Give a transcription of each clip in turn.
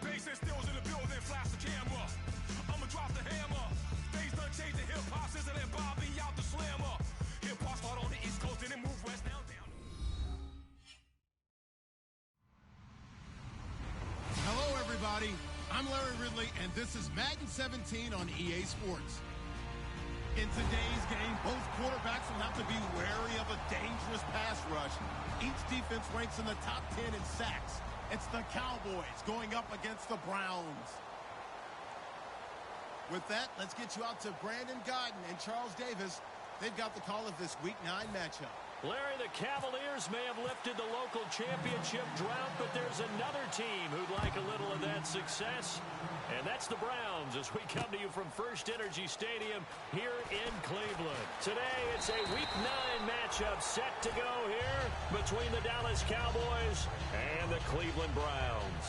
Bass and stills in the building, flash the camera. I'ma drop the hammer. Things done changed, the hip-hop sizzle and Bobby out the slammer. Hip-hop start on the East Coast and then move west now down. Hello, everybody. I'm Larry Ridley, and this is Madden 17 on EA Sports. In today's game, both quarterbacks will have to be wary of a dangerous pass rush. Each defense ranks in the top 10 in sacks. It's the Cowboys going up against the Browns. With that, let's get you out to Brandon Godden and Charles Davis. They've got the call of this Week 9 matchup. Larry, the Cavaliers may have lifted the local championship drought, but there's another team who'd like a little of that success, and that's the Browns as we come to you from First Energy Stadium here in Cleveland. Today, it's a Week 9 matchup set to go here between the Dallas Cowboys and the Cleveland Browns.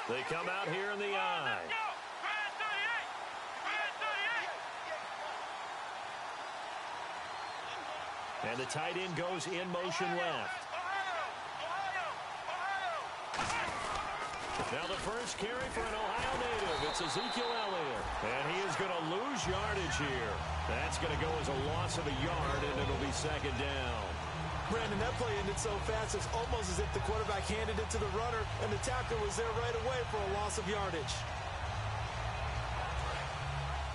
They come out here in the eye. And the tight end goes in motion left. Now the first carry for an Ohio native. It's Ezekiel Elliott. And he is going to lose yardage here. That's going to go as a loss of a yard, and it'll be second down. Brandon, that play ended so fast, it's almost as if the quarterback handed it to the runner, and the tackler was there right away for a loss of yardage.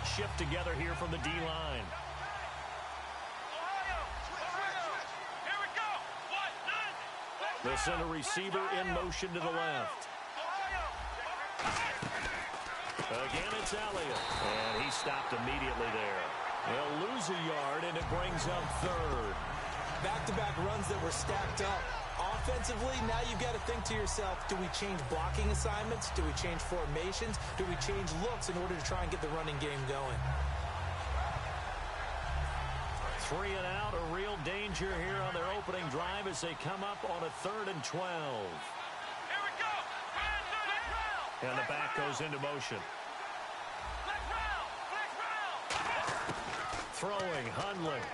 Shift together here from the D-line. Here we go. They'll send a receiver in motion to the left. Again, it's Elliott. And he stopped immediately there. They'll lose a yard, and it brings up third. Back-to-back runs that were stacked up. Offensively, now you've got to think to yourself, do we change blocking assignments? Do we change formations? Do we change looks in order to try and get the running game going? 3 and out, a real danger here on their opening drive as they come up on a 3rd and 12. Here we go. And the back goes into motion. Throwing, Hundley.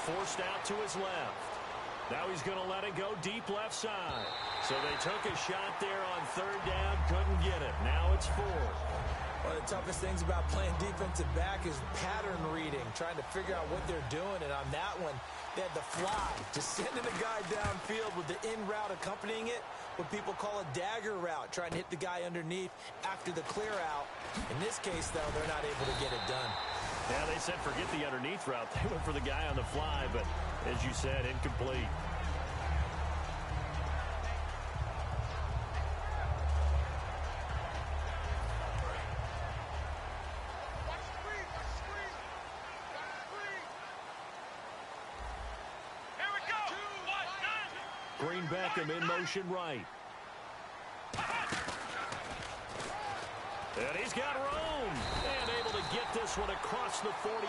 Forced out to his left. Now he's going to let it go deep left side. So they took a shot there on 3rd down, couldn't get it. Now it's 4th. One of the toughest things about playing defensive back is pattern reading, trying to figure out what they're doing. And on that one, they had the fly, just sending a guy downfield with the in route accompanying it, what people call a dagger route, trying to hit the guy underneath after the clear out. In this case, though, they're not able to get it done. Yeah, they said forget the underneath route. They went for the guy on the fly, but as you said, incomplete. Here we go. Green Beckham in motion right. And he's got room. And able to get this one across the 45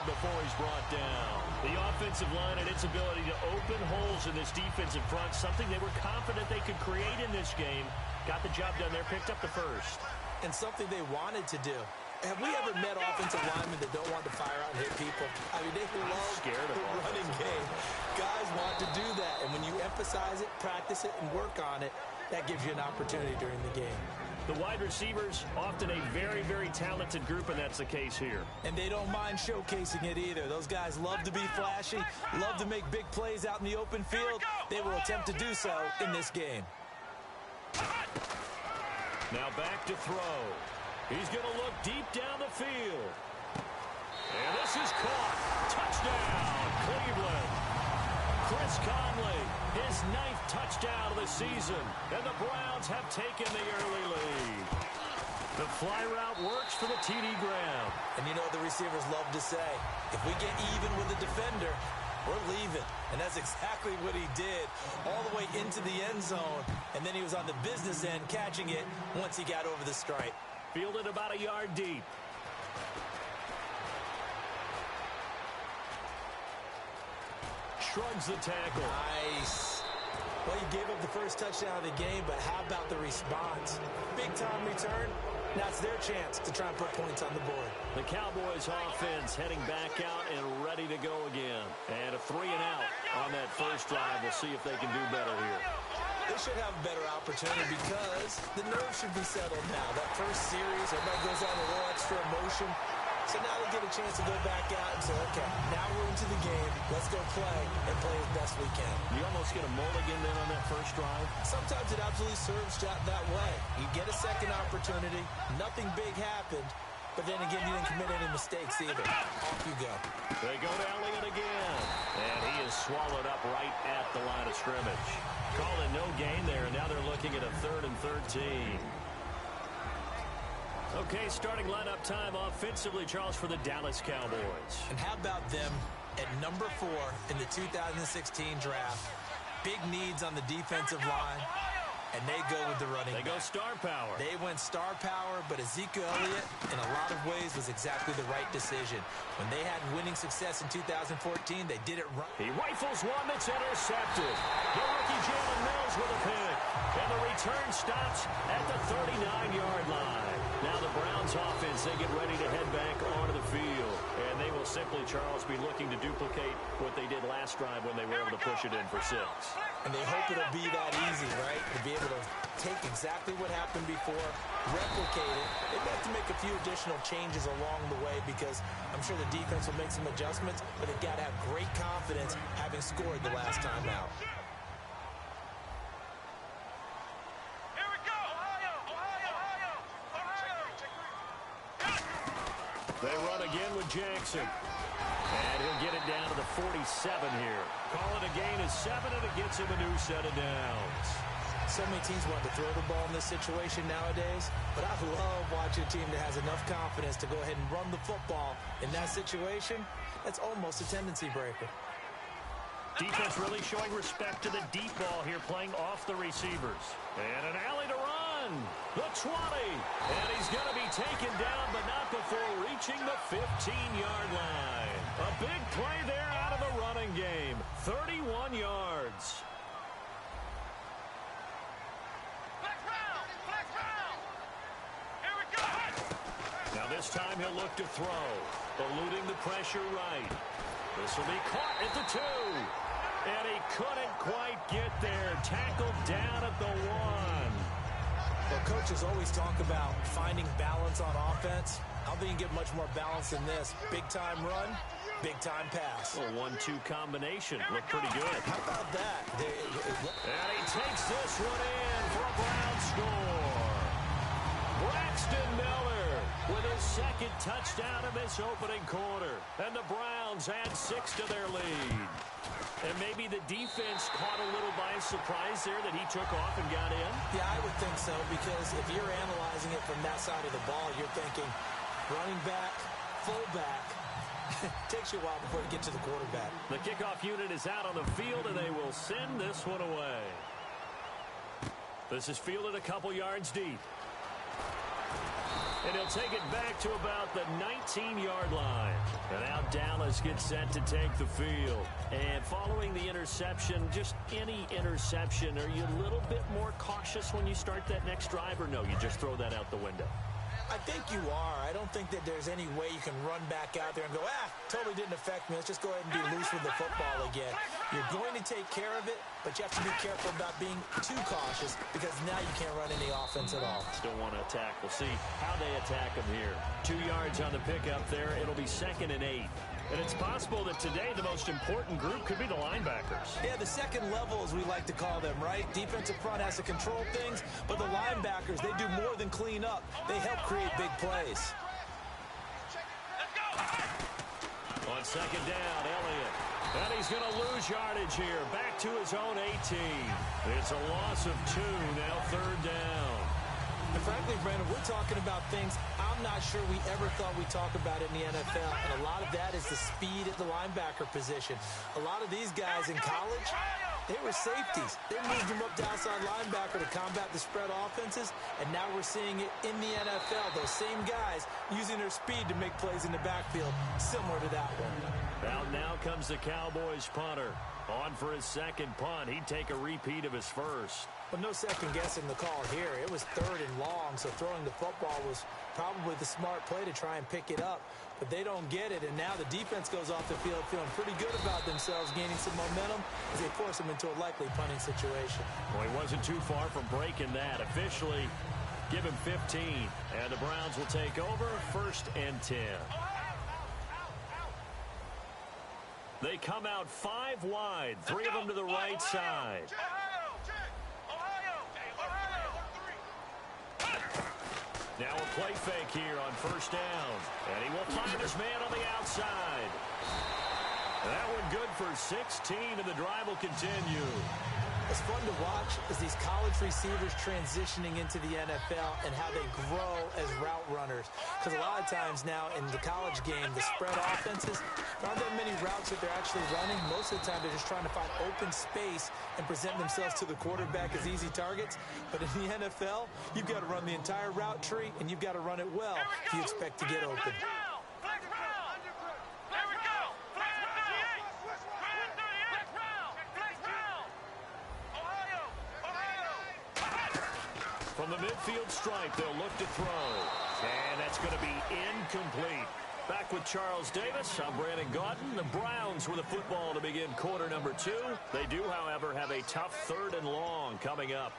before he's brought down. The offensive line and its ability to open holes in this defensive front, something they were confident they could create in this game. Got the job done there, picked up the first. And something they wanted to do. Have we ever met offensive linemen that don't want to fire out and hit people? I mean, they love the running game. Guys want to do that. And when you emphasize it, practice it, and work on it, that gives you an opportunity during the game. The wide receivers, often a very, very talented group, and that's the case here. And they don't mind showcasing it either. Those guys love to be flashy, love to make big plays out in the open field. They will attempt to do so in this game. Now back to throw. He's going to look deep down the field. And this is caught. Touchdown, Cleveland. Chris Conley, his 9th touchdown of the season. And the Browns have taken the early lead. The fly route works for the TD Graham. And you know what the receivers love to say? If we get even with a defender, we're leaving. And that's exactly what he did. All the way into the end zone. And then he was on the business end catching it once he got over the stripe. Fielded about a yard deep. Shrugs the tackle. Nice. Well, you gave up the first touchdown of the game, but how about the response? Big-time return. Now it's their chance to try and put points on the board. The Cowboys offense heading back out and ready to go again. And a 3 and out. on that first drive. We'll see if they can do better here. They should have a better opportunity because the nerves should be settled now. That first series, everybody goes out with a little extra emotion. So now they get a chance to go back out and say, okay, now we're into the game. Let's go play and play as best we can. You almost get a mulligan then on that first drive? Sometimes it absolutely serves that way. You get a second opportunity. Nothing big happened. But then again, you didn't commit any mistakes either. Off you go. They go to Elliott again. And he is swallowed up right at the line of scrimmage. Calling no gain there, and now they're looking at a 3rd and 13. Okay, starting lineup time offensively, Charles, for the Dallas Cowboys. And how about them at number 4 in the 2016 draft? Big needs on the defensive line. And they go with the running back. They go star power. They went star power, but Ezekiel Elliott, in a lot of ways, was exactly the right decision. When they had winning success in 2014, they did it right. He rifles one that's intercepted. The rookie Jalen Mills with a pick. And the return stops at the 39-yard line. Now the Browns offense, they get ready to head back onto the field. And they will simply, Charles, be looking to duplicate what they did last drive when they were able to push it in for 6. And they hope it'll be that easy, right? To be able to take exactly what happened before, replicate it. They have to make a few additional changes along the way because I'm sure the defense will make some adjustments, but they've got to have great confidence having scored the last time out. Here we go! Ohio! They run again with Jackson. And he'll get it down to the 47 here. Call it a gain of 7, and it gets him a new set of downs. So many teams want to throw the ball in this situation nowadays, but I love watching a team that has enough confidence to go ahead and run the football. In that situation, that's almost a tendency breaker. Defense really showing respect to the deep ball here, playing off the receivers. And an alley to run. The 20. And he's going to be taken down, but not before reaching the 15-yard line. A big play there out of the running game. 31 yards. Here we go! Now this time he'll look to throw. Eluding the pressure right. This will be caught at the 2. And he couldn't quite get there. Tackled down at the 1. Well, coaches always talk about finding balance on offense. I don't think you get much more balance than this. Big-time run, big-time pass. A 1-2 combination. Looked pretty good. How about that? And he takes this one in for a Brown score. Braxton Miller with his second touchdown in this opening quarter. And the Browns add 6 to their lead. And maybe the defense caught a little by surprise there that he took off and got in? Yeah, I would think so, because if you're analyzing it from that side of the ball, you're thinking running back, fullback. Takes you a while before you get to the quarterback. The kickoff unit is out on the field, and they will send this one away. This is fielded a couple yards deep. And he'll take it back to about the 19-yard line. And now Dallas gets set to take the field. And following the interception, just any interception, are you a little bit more cautious when you start that next drive, or no, you just throw that out the window? I think you are. I don't think that there's any way you can run back out there and go, totally didn't affect me. Let's just go ahead and be loose with the football again. You're going to take care of it, but you have to be careful about being too cautious because now you can't run any offense at all. Still want to attack. We'll see how they attack them here. 2 yards on the pickup there. It'll be 2nd and 8. And it's possible that today the most important group could be the linebackers. Yeah, the second level, as we like to call them, right? Defensive front has to control things, but the linebackers, they do more than clean up. They help create big plays. On 2nd down, Elliott. And he's going to lose yardage here. Back to his own 18. It's a loss of 2, now 3rd down. And frankly, Brandon, we're talking about things I'm not sure we ever thought we'd talk about in the NFL. And a lot of that is the speed at the linebacker position. A lot of these guys in college, they were safeties. They moved them up to outside linebacker to combat the spread offenses. And now we're seeing it in the NFL. Those same guys using their speed to make plays in the backfield, similar to that one. Now comes the Cowboys punter. On for his second punt. He'd take a repeat of his first. But no second guessing the call here. It was 3rd and long, so throwing the football was probably the smart play to try and pick it up. but they don't get it, and now the defense goes off the field feeling pretty good about themselves, gaining some momentum as they force them into a likely punting situation. Well, he wasn't too far from breaking that. Officially, give him 15, and the Browns will take over 1st and 10. They come out 5 wide, 3 of them to the right side. Now a play fake here on 1st down. And he will find his man on the outside. That one good for 16, and the drive will continue. It's fun to watch as these college receivers transitioning into the NFL and how they grow as route runners. Because a lot of times now in the college game, the spread offenses, there aren't that many routes that they're actually running. Most of the time, they're just trying to find open space and present themselves to the quarterback as easy targets. But in the NFL, you've got to run the entire route tree, and you've got to run it well if you expect to get open. From the midfield stripe, they'll look to throw. And that's going to be incomplete. Back with Charles Davis, I'm Brandon Gaudin. The Browns with the football to begin quarter number 2. They do, however, have a tough 3rd and long coming up.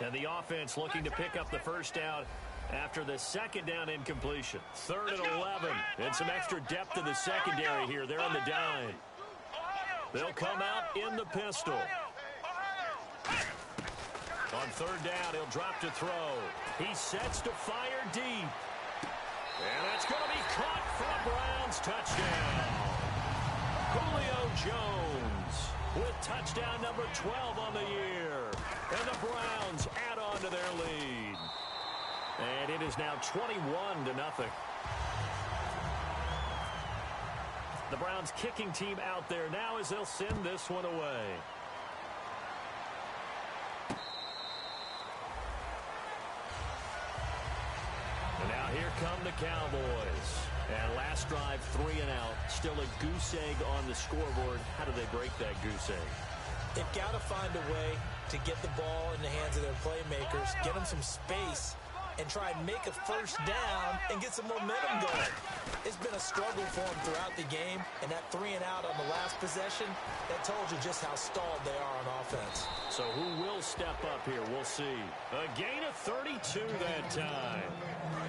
And the offense looking to pick up the 1st down after the 2nd down incompletion. 3rd and 11. And some extra depth to the secondary here. They're on the dime. They'll come out in the pistol. On 3rd down, he'll drop to throw. He sets to fire deep. And that's going to be caught for a Browns touchdown. Julio Jones with touchdown number 12 on the year. And the Browns add on to their lead. And it is now 21-0. The Browns kicking team out there now as they'll send this one away. And now here come the Cowboys. And last drive, 3 and out. Still a goose egg on the scoreboard. How do they break that goose egg? They've got to find a way to get the ball in the hands of their playmakers, get them some space, and try and make a 1st down and get some momentum going. It's been a struggle for them throughout the game, and that 3 and out on the last possession, that told you just how stalled they are on offense. So who will step up here? We'll see. A gain of 32 that time.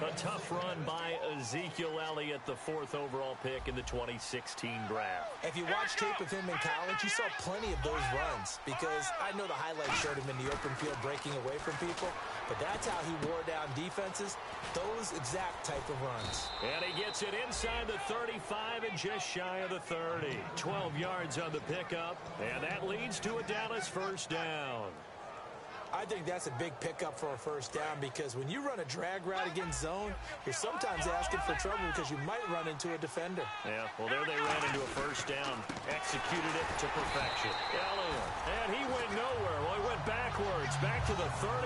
A tough run by Ezekiel Elliott, the 4th overall pick in the 2016 draft. If you watch tape of him in college, you saw plenty of those runs because I know the highlights showed him in the open field breaking away from people, but that's how he wore down defenses, those exact type of runs. And he gets it inside the 35 and just shy of the 30. 12 yards on the pickup, and that leads to a Dallas 1st down. I think that's a big pickup for a 1st down because when you run a drag route against zone, you're sometimes asking for trouble because you might run into a defender. Yeah, well, there they ran into a 1st down. Executed it to perfection. Elliott, and he went nowhere. Well, he went backwards, back to the 33.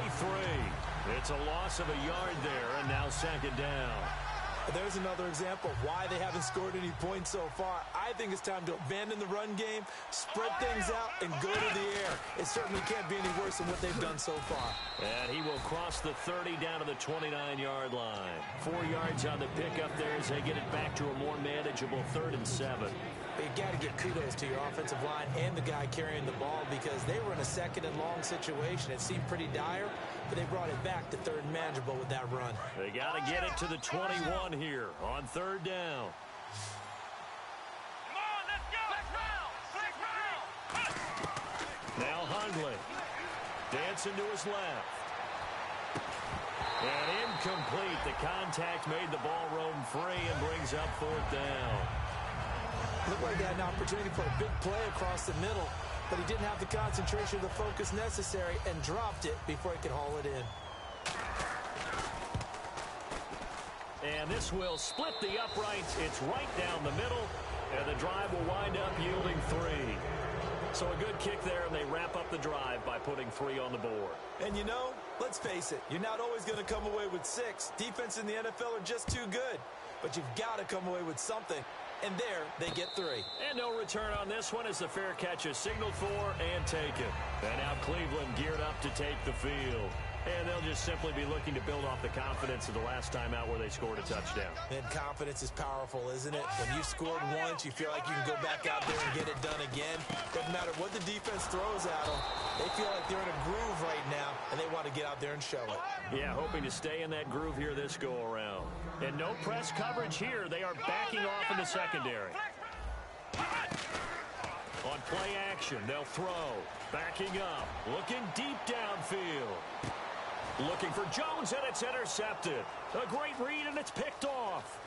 It's a loss of a yard there, and now 2nd down. There's another example of why they haven't scored any points so far. I think it's time to abandon the run game, spread things out, and go to the air. It certainly can't be any worse than what they've done so far. And he will cross the 30 down to the 29-yard line. 4 yards on the pickup there as they get it back to a more manageable 3rd and 7. But you got to give kudos to your offensive line and the guy carrying the ball because they were in a 2nd and long situation. It seemed pretty dire, but they brought it back to 3rd and manageable with that run. They got to get it to the 21 here on 3rd down. Come on, let's go. Now Hundley. Dancing to his left. And incomplete. The contact made the ball roam free and brings up 4th down. Looked like they had an opportunity for a big play across the middle, but he didn't have the concentration or the focus necessary and dropped it before he could haul it in. And this will split the uprights. It's right down the middle, and the drive will wind up yielding 3. So a good kick there, and they wrap up the drive by putting 3 on the board. And you know, let's face it, you're not always going to come away with 6. Defense in the NFL are just too good, but you've got to come away with something. And there, they get 3. And no return on this one as the fair catch is signaled for and taken. And now Cleveland geared up to take the field. And they'll just simply be looking to build off the confidence of the last time out where they scored a touchdown. And confidence is powerful, isn't it? When you scored once, you feel like you can go back out there and get it done again. Doesn't matter what the defense throws at them. They feel like they're in a groove right now, and they want to get out there and show it. Yeah, hoping to stay in that groove here this go-around. And no press coverage here. They are backing off in the secondary. On play action, they'll throw. Backing up. Looking deep downfield. Looking for Jones, and it's intercepted. A great read, and it's picked off.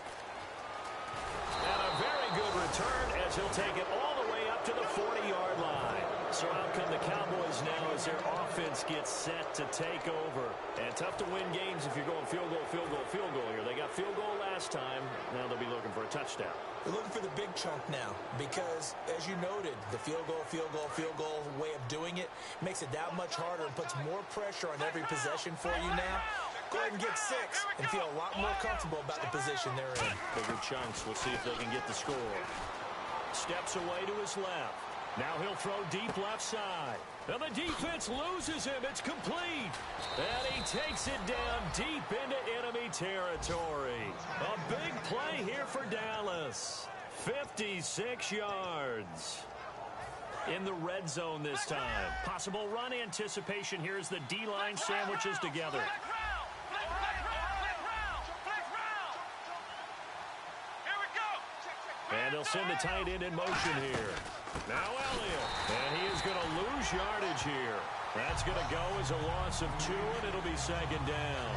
And a very good return as he'll take it all the way up to the 40-yard line. So out come the Cowboys now as their offense gets set to take over. And tough to win games if you're going field goal, field goal, field goal here. They got field goal last time. Now they'll be looking for a touchdown. They're looking for the big chunk now because, as you noted, the field goal way of doing it makes it that much harder and puts more pressure on every possession for you now. Go ahead and get 6 and feel a lot more comfortable about the position they're in. Bigger chunks. We'll see if they can get the score. Steps away to his left. Now he'll throw deep left side. And the defense loses him. It's complete. And he takes it down deep into enemy territory. A big play here for Dallas. 56 yards. In the red zone this time. Possible run anticipation here as the D-line sandwiches together. And they'll send the tight end in motion here. Now Elliott. And he is going to lose yardage here. That's going to go as a loss of 2, and it'll be second down.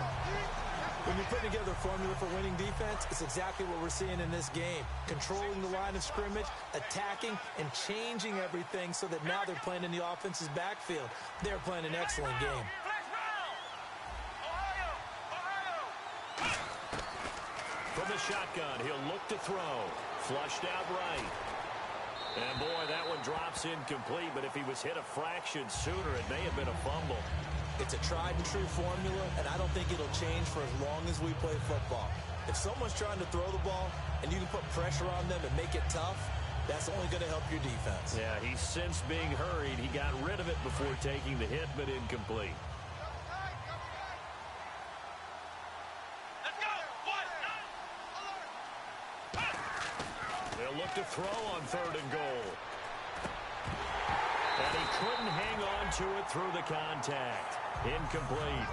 When you put together a formula for winning defense, it's exactly what we're seeing in this game. Controlling the line of scrimmage, attacking, and changing everything so that now they're playing in the offense's backfield. They're playing an excellent game. From the shotgun, he'll look to throw. Flushed out right. And boy, that one drops incomplete, but if he was hit a fraction sooner, it may have been a fumble. It's a tried and true formula, and I don't think it'll change for as long as we play football. If someone's trying to throw the ball and you can put pressure on them and make it tough, that's only going to help your defense. Yeah, he sensed being hurried. He got rid of it before taking the hit, but incomplete. They'll look to throw on 3rd and goal. And he couldn't hang on to it through the contact. Incomplete.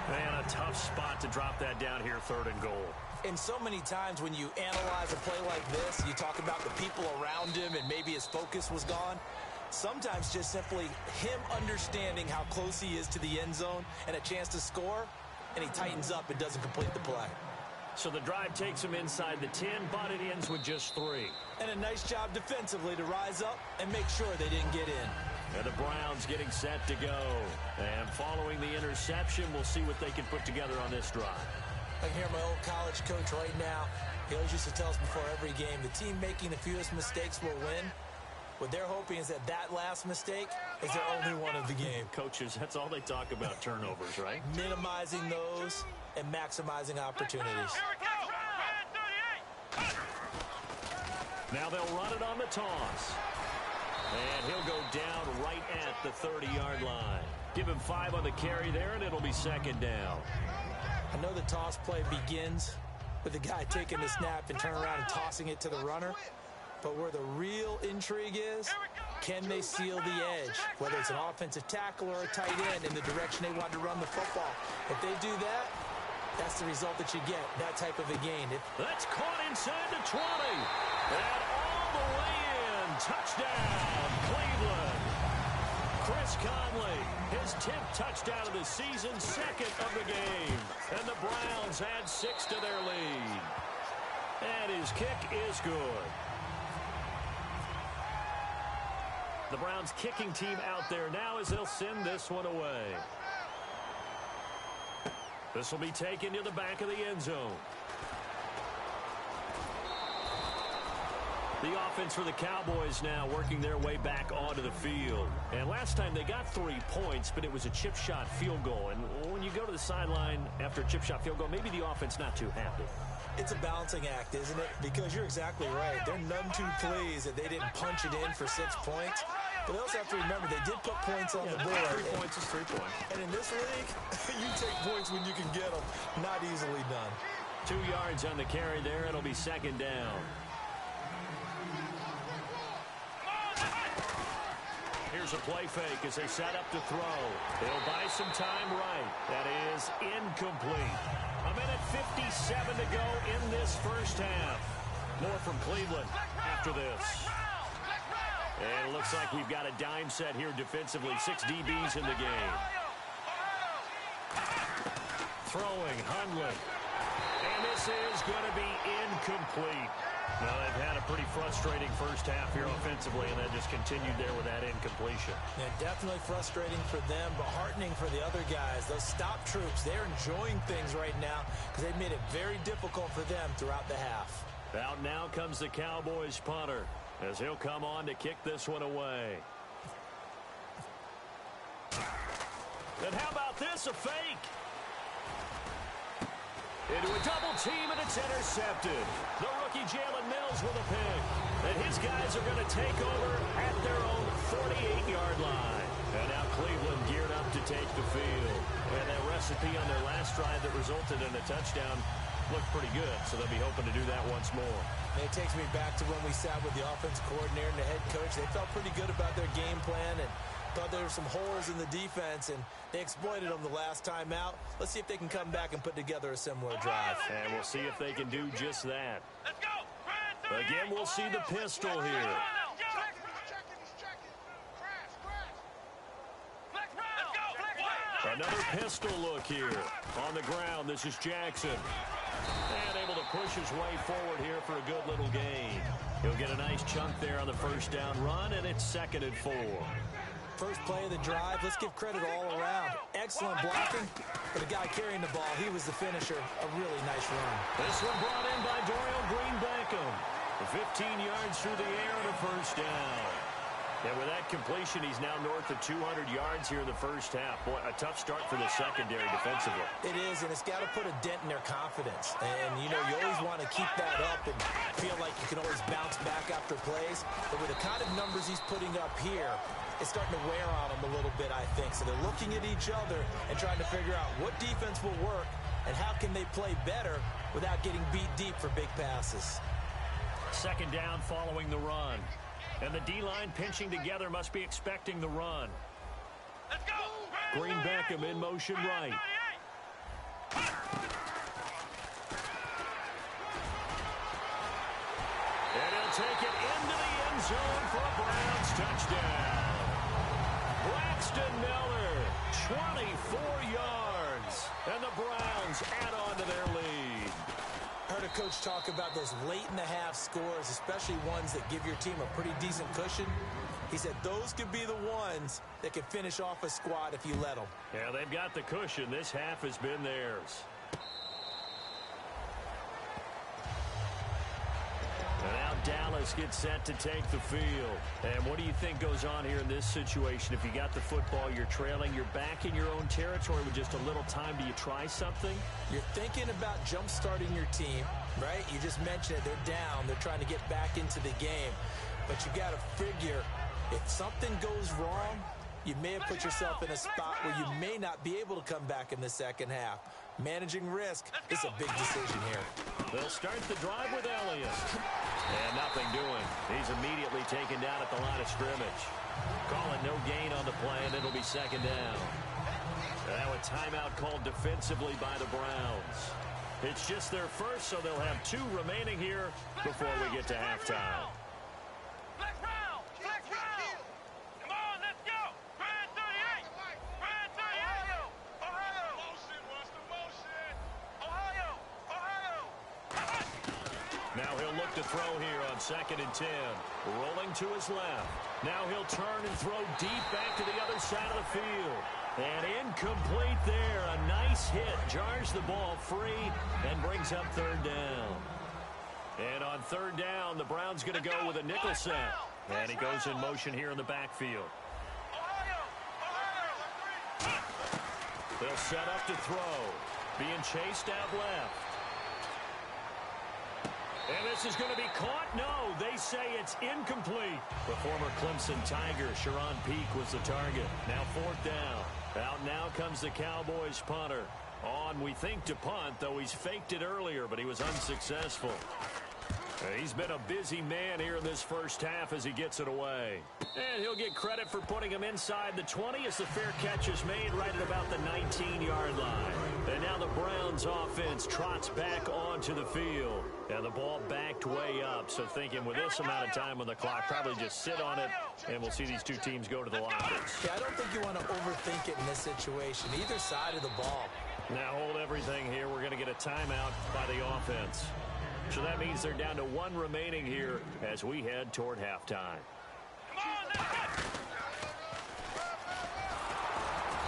Man, a tough spot to drop that down here, 3rd and goal. And so many times when you analyze a play like this, you talk about the people around him and maybe his focus was gone. Sometimes just simply him understanding how close he is to the end zone and a chance to score, and he tightens up and doesn't complete the play. So the drive takes him inside the 10, but it ends with just 3. And a nice job defensively to rise up and make sure they didn't get in. And the Browns getting set to go. And following the interception, we'll see what they can put together on this drive. I can hear my old college coach right now. He always used to tell us before every game, the team making the fewest mistakes will win. What they're hoping is that that last mistake is their only one of the game. Coaches, that's all they talk about, turnovers, right? Minimizing those and maximizing opportunities. Now they'll run it on the toss. And he'll go down right at the 30-yard line. Give him 5 on the carry there, and it'll be second down. I know the toss play begins with the guy taking the snap and turning around and tossing it to the runner. But where the real intrigue is, can they seal the edge? Whether it's an offensive tackle or a tight end in the direction they want to run the football. If they do that, that's the result that you get, that type of a gain. That's caught inside the 20. And all the way in. Touchdown, Cleveland. Chris Conley, his 10th touchdown of the season, 2nd of the game. And the Browns add 6 to their lead. And his kick is good. The Browns kicking team out there now as they'll send this one away. This will be taken to the back of the end zone. The offense for the Cowboys now working their way back onto the field. And last time they got 3 points, but it was a chip shot field goal. And when you go to the sideline after a chip shot field goal, maybe the offense not too happy. It's a balancing act, isn't it? Because you're exactly right. They're none too pleased that they didn't punch it in for 6 points. But they also have to remember they did put points on the board. 3 points is 3 points. And in this league, you take points when you can get them. Not easily done. 2 yards on the carry there. It'll be second down. Here's a play fake as they set up to throw. They'll buy some time right. That is incomplete. A minute 57 to go in this first half. More from Cleveland after this. And it looks like we've got a dime set here defensively. 6 DBs in the game. Throwing, Hundley. And this is going to be incomplete. Well, they've had a pretty frustrating first half here offensively, and that just continued there with that incompletion. Yeah, definitely frustrating for them, but heartening for the other guys. Those stop troops, they're enjoying things right now because they've made it very difficult for them throughout the half. Out now comes the Cowboys punter as he'll come on to kick this one away. And how about this, a fake? Into a double team, and it's intercepted. The rookie Jalen Mills with a pick. And his guys are going to take over at their own 48-yard line. And now Cleveland geared up to take the field. And that recipe on their last drive that resulted in a touchdown looked pretty good, so they'll be hoping to do that once more. And it takes me back to when we sat with the offensive coordinator and the head coach. They felt pretty good about their game plan and thought there were some holes in the defense, and they exploited them the last time out. Let's see if they can come back and put together a similar drive. And we'll see if they can do just that. Again, we'll see the pistol here. Another pistol look here. On the ground, this is Jackson. And able to push his way forward here for a good little gain. He'll get a nice chunk there on the first down run, and it's 2nd and 4. First play of the drive, let's give credit all around. Excellent blocking, but the guy carrying the ball, he was the finisher. A really nice run. This one brought in by Dorial Green-Beckham. 15 yards through the air and a first down. And with that completion, he's now north of 200 yards here in the first half. Boy, a tough start for the secondary defensively. It is, and it's got to put a dent in their confidence. And, you know, you always want to keep that up and feel like you can always bounce back after plays. But with the kind of numbers he's putting up here, it's starting to wear on them a little bit, I think. So they're looking at each other and trying to figure out what defense will work and how can they play better without getting beat deep for big passes. Second down following the run. And the D-line pinching together must be expecting the run. Let's go! Green-Beckham in motion right. And he'll take it into the end zone for a Browns touchdown. Braxton Miller, 24 yards. And the Browns add on to their lead. Heard a coach talk about those late-in-the-half scores, especially ones that give your team a pretty decent cushion. He said those could be the ones that can finish off a squad if you let them. Yeah, they've got the cushion. This half has been theirs. And now Dallas gets set to take the field. And what do you think goes on here in this situation? If you got the football, you're trailing, you're back in your own territory with just a little time. Do you try something? You're thinking about jump-starting your team, right? You just mentioned it. They're down. They're trying to get back into the game. But you got to figure if something goes wrong, you may have put yourself in a spot where you may not be able to come back in the second half. Managing risk is a big decision here. They'll start the drive with Elliott. And nothing doing. He's immediately taken down at the line of scrimmage. Call it no gain on the play, and it'll be second down. Now a timeout called defensively by the Browns. It's just their first, so they'll have 2 remaining here before we get to halftime. Now he'll look to throw here on 2nd and 10. Rolling to his left. Now he'll turn and throw deep back to the other side of the field. And incomplete there. A nice hit. Jars the ball free and brings up 3rd down. And on 3rd down, the Browns going to go with a nickel set. And he goes in motion here in the backfield. They'll set up to throw. Being chased out left. And this is going to be caught. No, they say it's incomplete. The former Clemson Tiger, Sharon Peak, was the target. Now 4th down. Out now comes the Cowboys punter. On, we think, to punt, though he's faked it earlier, but he was unsuccessful. He's been a busy man here in this first half as he gets it away. And he'll get credit for putting him inside the 20 as the fair catch is made right at about the 19-yard line. And now the Browns offense trots back onto the field. And the ball backed way up. So thinking with this amount of time on the clock, probably just sit on it, and we'll see these two teams go to the lockers. Yeah, I don't think you want to overthink it in this situation, either side of the ball. Now hold everything here. We're going to get a timeout by the offense. So that means they're down to 1 remaining here as we head toward halftime.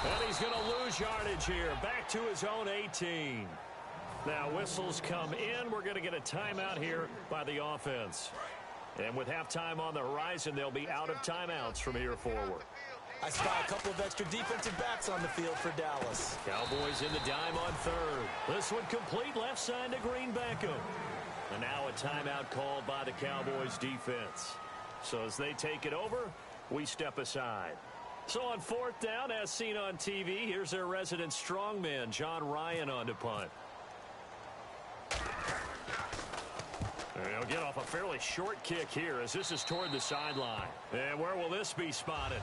And he's going to lose yardage here. Back to his own 18. Now whistles come in. We're going to get a timeout here by the offense. And with halftime on the horizon, they'll be out of timeouts from here forward. I spy a couple of extra defensive backs on the field for Dallas. Cowboys in the dime on 3rd. This one complete left side to Green Beckham. And now a timeout called by the Cowboys defense. So as they take it over, we step aside. So on 4th down, as seen on TV, here's their resident strongman, John Ryan, on to punt. And he'll get off a fairly short kick here as this is toward the sideline. And where will this be spotted?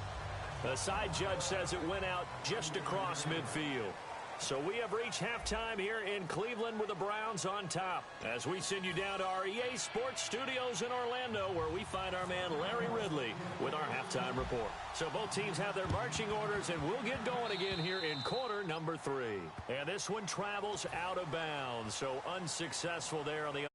The side judge says it went out just across midfield. So we have reached halftime here in Cleveland with the Browns on top as we send you down to our EA Sports Studios in Orlando where we find our man Larry Ridley with our halftime report. So both teams have their marching orders and we'll get going again here in quarter number 3. And this one travels out of bounds, so unsuccessful there on the